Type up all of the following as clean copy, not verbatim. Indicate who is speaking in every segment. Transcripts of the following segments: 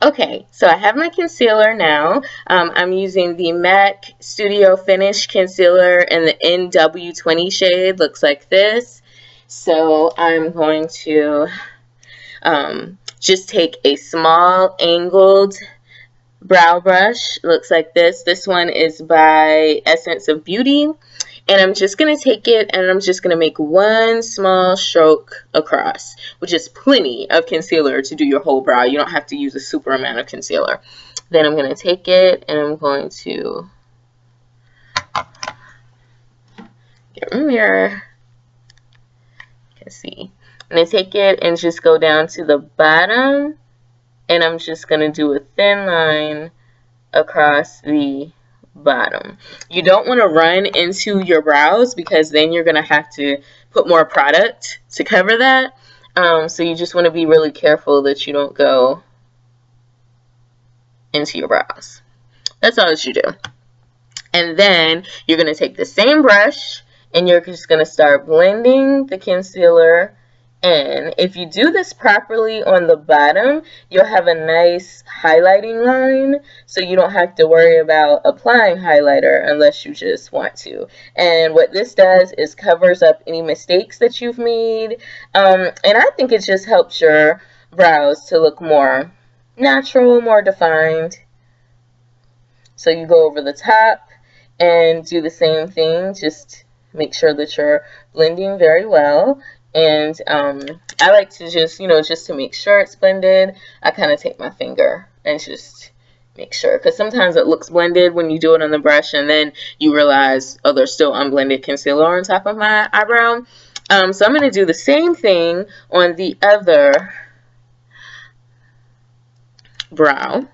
Speaker 1: Okay, so I have my concealer now. I'm using the MAC Studio Finish Concealer in the NW20 shade. Looks like this. So I'm going to just take a small angled brow brush. Looks like this. This one is by Essence of Beauty. And I'm just going to take it and I'm just going to make one small stroke across, which is plenty of concealer to do your whole brow. You don't have to use a super amount of concealer. Then I'm going to take it and I'm going to get my mirror. You can see. I'm going to take it and just go down to the bottom. And I'm just going to do a thin line across the bottom. You don't want to run into your brows because then you're going to have to put more product to cover that. So you just want to be really careful that you don't go into your brows. That's all that you do. And then you're going to take the same brush and you're just going to start blending the concealer in. If you do this properly on the bottom, you'll have a nice highlighting line, so you don't have to worry about applying highlighter unless you just want to. And what this does is covers up any mistakes that you've made, and I think it just helps your brows to look more natural, more defined. So you go over the top and do the same thing. Just make sure that you're blending very well. And I like to just, just to make sure it's blended, I kind of take my finger and just make sure. Because sometimes it looks blended when you do it on the brush and then you realize, oh, there's still unblended concealer on top of my eyebrow. So I'm going to do the same thing on the other brow.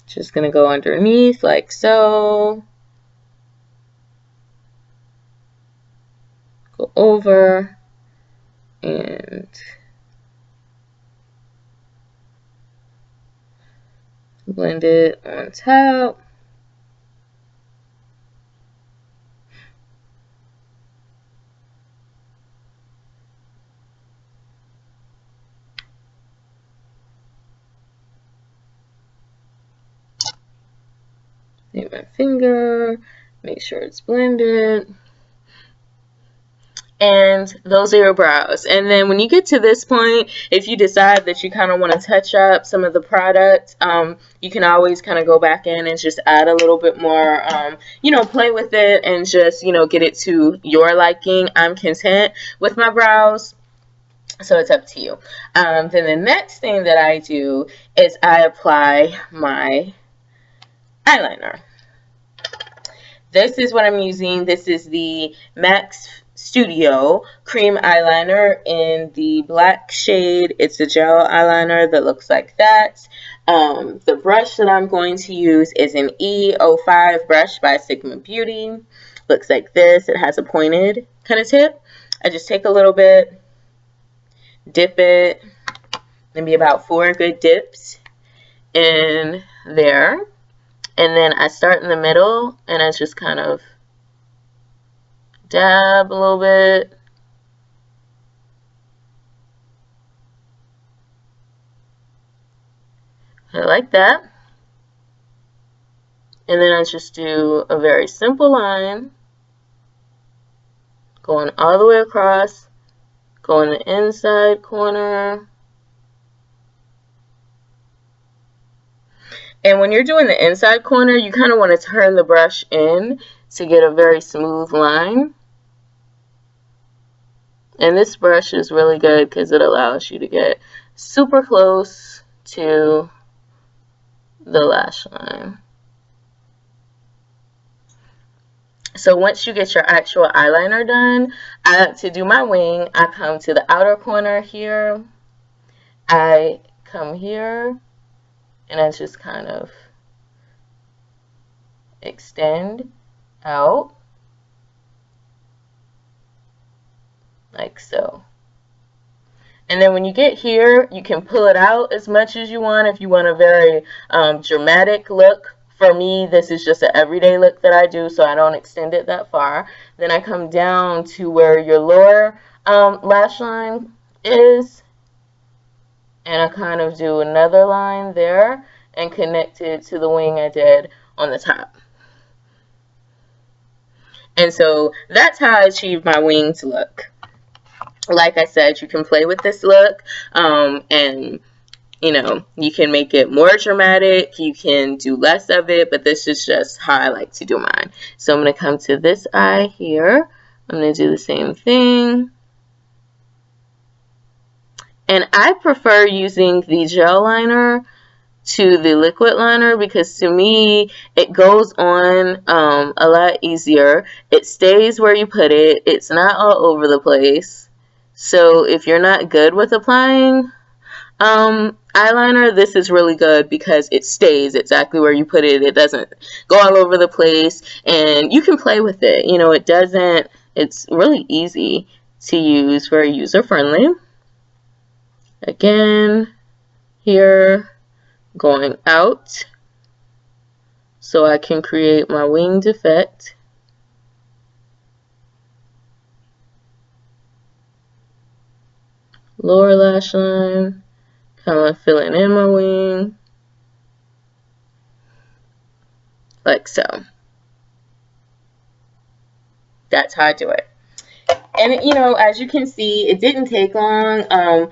Speaker 1: Just going to go underneath like so. Go over and blend it on top. Take my finger, make sure it's blended. And those are your brows. And then when you get to this point, if you decide that you kind of want to touch up some of the product, you can always kind of go back in and just add a little bit more, play with it and just, get it to your liking. I'm content with my brows, so it's up to you. Then the next thing that I do is I apply my eyeliner. This is what I'm using. This is the Max Studio Cream Eyeliner in the black shade. It's a gel eyeliner that looks like that. The brush that I'm going to use is an E05 brush by Sigma Beauty. Looks like this. It has a pointed kind of tip. I just take a little bit, dip it, maybe about 4 good dips in there. And then I start in the middle and I just kind of dab a little bit. I like that. And then I just do a very simple line, going all the way across, go in the inside corner. And when you're doing the inside corner, you kind of want to turn the brush in to get a very smooth line. And this brush is really good because it allows you to get super close to the lash line. So once you get your actual eyeliner done, to do my wing, I come to the outer corner here. I come here and I just kind of extend out like so. And then when you get here, you can pull it out as much as you want if you want a very dramatic look. For me, this is just an everyday look that I do, so I don't extend it that far. Then I come down to where your lower lash line is, And I kind of do another line there and connect it to the wing I did on the top. And so that's how I achieve my wings look. Like I said, you can play with this look, and you know, you can make it more dramatic, you can do less of it, but this is just how I like to do mine. So I'm going to come to this eye here. I'm going to do the same thing. And I prefer using the gel liner to the liquid liner because to me it goes on a lot easier. It stays where you put it. It's not all over the place. So if you're not good with applying eyeliner, this is really good because it stays exactly where you put it. It doesn't go all over the place, and you can play with it. You know, it's really easy to use, very user friendly. Again, here, going out so I can create my winged effect. Lower lash line, kind of filling in my wing, like so. That's how I do it. And you know, as you can see, it didn't take long.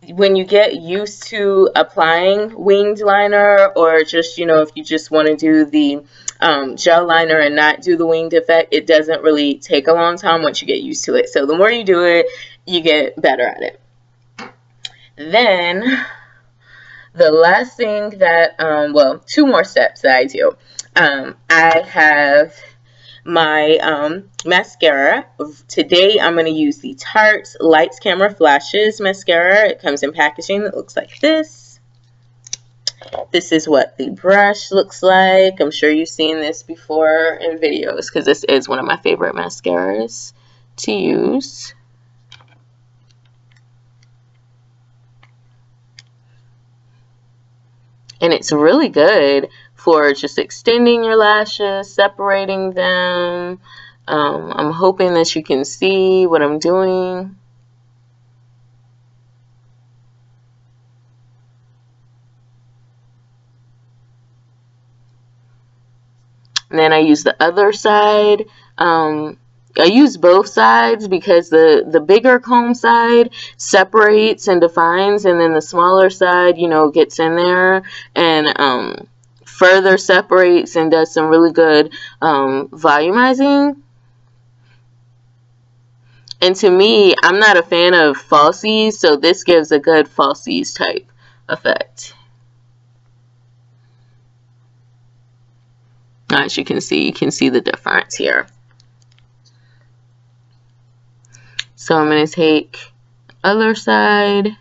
Speaker 1: When you get used to applying winged liner, or just, you know, if you just want to do the gel liner and not do the winged effect, it doesn't really take a long time once you get used to it. So the more you do it, you get better at it. Then the last thing that, well, two more steps that I do. I have my mascara. Today I'm going to use the Tarte Lights Camera Flashes mascara. It comes in packaging that looks like this. This is what the brush looks like. I'm sure you've seen this before in videos because this is one of my favorite mascaras to use. And it's really good for just extending your lashes, separating them. I'm hoping that you can see what I'm doing. And then I use the other side. I use both sides because the bigger comb side separates and defines, and then the smaller side, you know, gets in there and further separates and does some really good volumizing. And to me, I'm not a fan of falsies, so this gives a good falsies type effect. As you can see the difference here. So I'm going to take other side,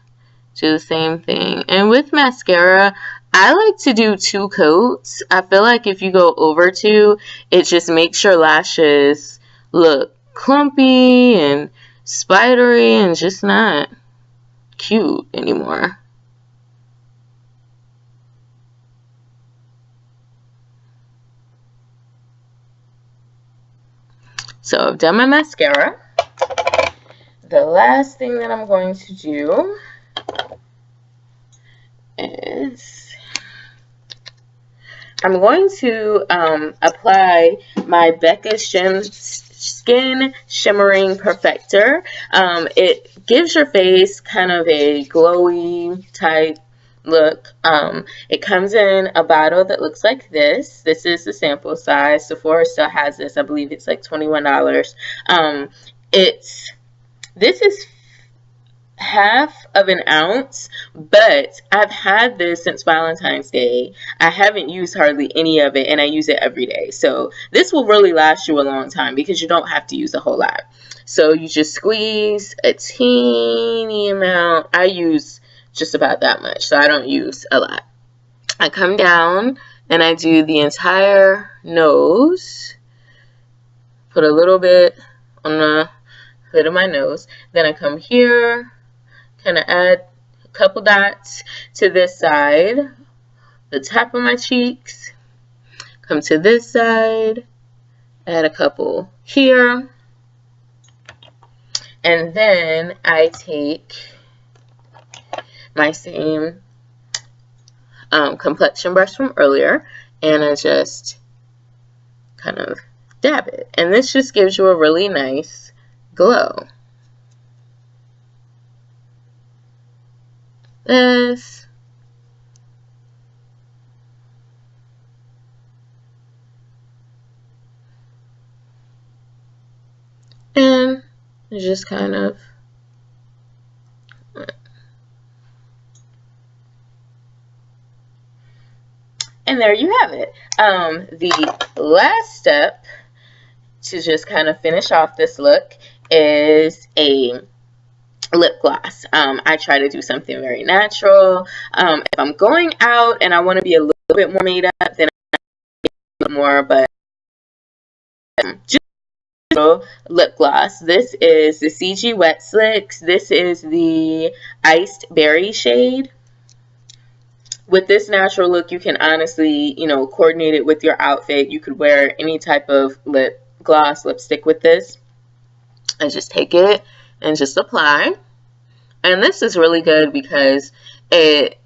Speaker 1: do the same thing. And with mascara, I like to do 2 coats. I feel like if you go over 2, it just makes your lashes look clumpy and spidery and just not cute anymore. So I've done my mascara. The last thing that I'm going to do is I'm going to apply my Becca Skin Shimmering Perfector. It gives your face kind of a glowy type look. It comes in a bottle that looks like this. This is the sample size. Sephora still has this. I believe it's like $21. This is half of an ounce, but I've had this since Valentine's Day. I haven't used hardly any of it, and I use it every day. So this will really last you a long time because you don't have to use a whole lot. So you just squeeze a teeny amount. I use just about that much, so I don't use a lot. I come down and I do the entire nose. Put a little bit on the hood of my nose. Then I come here, kind of add a couple dots to this side, the top of my cheeks. Come to this side, add a couple here. And then I take my same complexion brush from earlier, and I just kind of dab it. And this just gives you a really nice glow. This. And just kind of and there you have it. The last step to just kind of finish off this look is a lip gloss. I try to do something very natural. If I'm going out and I want to be a little bit more made up, then I do more, but just lip gloss. This is the CeCe Wetslicks. This is the Iced Berry shade. With this natural look, you can honestly, you know, coordinate it with your outfit. You could wear any type of lip gloss, lipstick with this. And just take it and just apply. And this is really good because it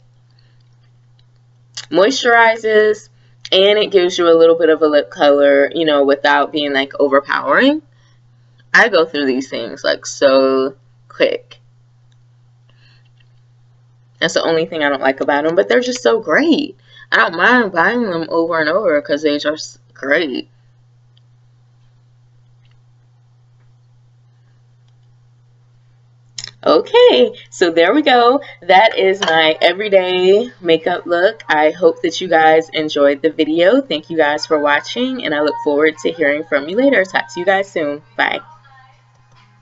Speaker 1: moisturizes and it gives you a little bit of a lip color, you know, without being like overpowering. I go through these things like so quick. That's the only thing I don't like about them, but they're just so great. I don't mind buying them over and over because they're just great. Okay, so there we go. That is my everyday makeup look. I hope that you guys enjoyed the video. Thank you guys for watching, and I look forward to hearing from you later. Talk to you guys soon. Bye.